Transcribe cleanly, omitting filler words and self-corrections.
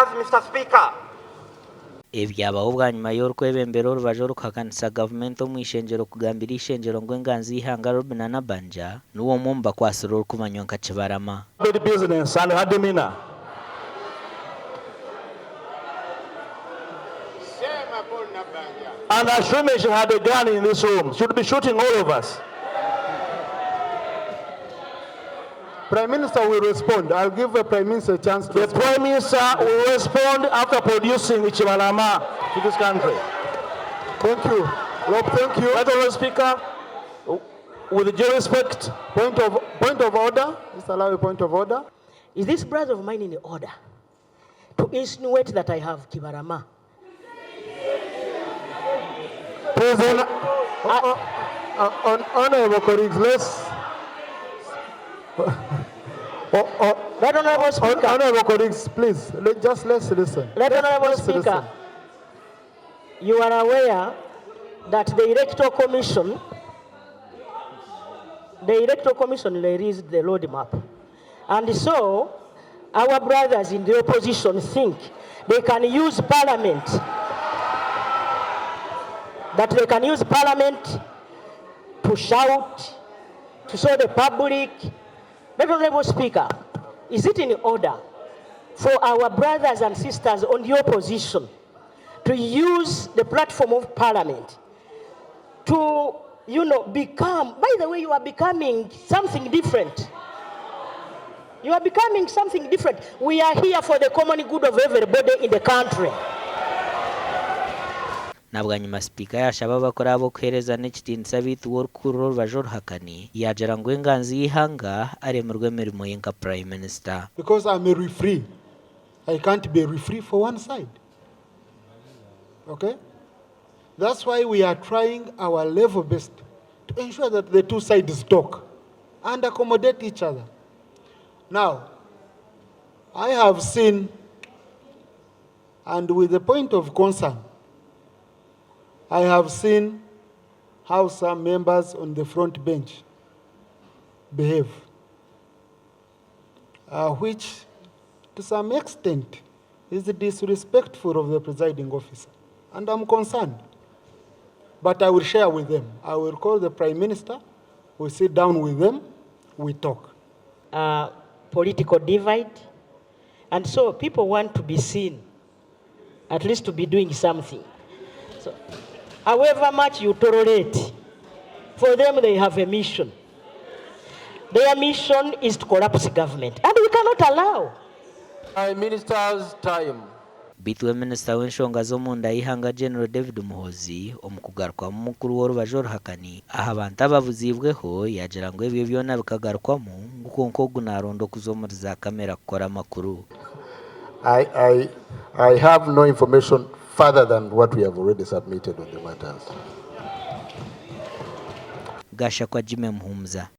Ministers, Mr. Speaker. Ebyabaho bwa nyuma y'orukwebembera orubaje orukuhakanisa gavumenti omu ishengero kugambira ishengero ngu Enganzi ihanga na Nabbanja nuwo omu bakwasire orukumanywa nka Kibarama. Business and her demeanor. And assuming she had a gun in this room, she would be shooting all of us. Prime Minister will respond. I'll give the Prime Minister a chance to respond. Prime Minister will respond after producing Chibalama to this country. Thank you. Rob, thank you. Honourable Speaker, with due respect, point of order. Just allow a point of order. Is this brother of mine in order to insinuate that I have Kibarama? President, honourable colleagues, let's. Honourable Speaker. Honourable colleagues, please, let's listen. Honourable Speaker, listen. You are aware that the Electoral Commission released the roadmap. And so, our brothers in the opposition think they can use Parliament, to shout, to show the public. Honourable Speaker, is it in order for our brothers and sisters on the opposition to use the platform of Parliament to, become, by the way, you are becoming something different. You are becoming something different. We are here for the common good of everybody in the country. Nabbanja Speaker yashaba abakora abo kuhereza n'ekitiinisa bitu orukuru orubaje oruhakani yagira ngu Enganzi ihanga aremerwe emirimo ye nka Prime Minister. Because I'm a referee, I can't be a referee for one side. Okay? That's why we are trying our level best to ensure that the two sides talk and accommodate each other. Now, I have seen, and with the point of concern, I have seen how some members on the front bench behave, which to some extent is disrespectful of the presiding officer. And I'm concerned. But I will share with them. I will call the Prime Minister, we sit down with them, we talk. Political divide. And so people want to be seen, at least to be doing something. So, however much you tolerate, for them they have a mission. Their mission is to collapse government. And we cannot allow. Prime Minister's time. Bitwe Minister w'enshonga z'omunda ihanga General David Muhozi omu kugarukwamu mukuru w'orubaje oruhakani aha abantu ababuzibweho yagira ngu ebyo byona bikagarukwamu nkuko gunaronda okuzomuriza kamera kukora amakuru. I have no information further than what we have already submitted on the matters. Gasha kwa Jime Muhumza.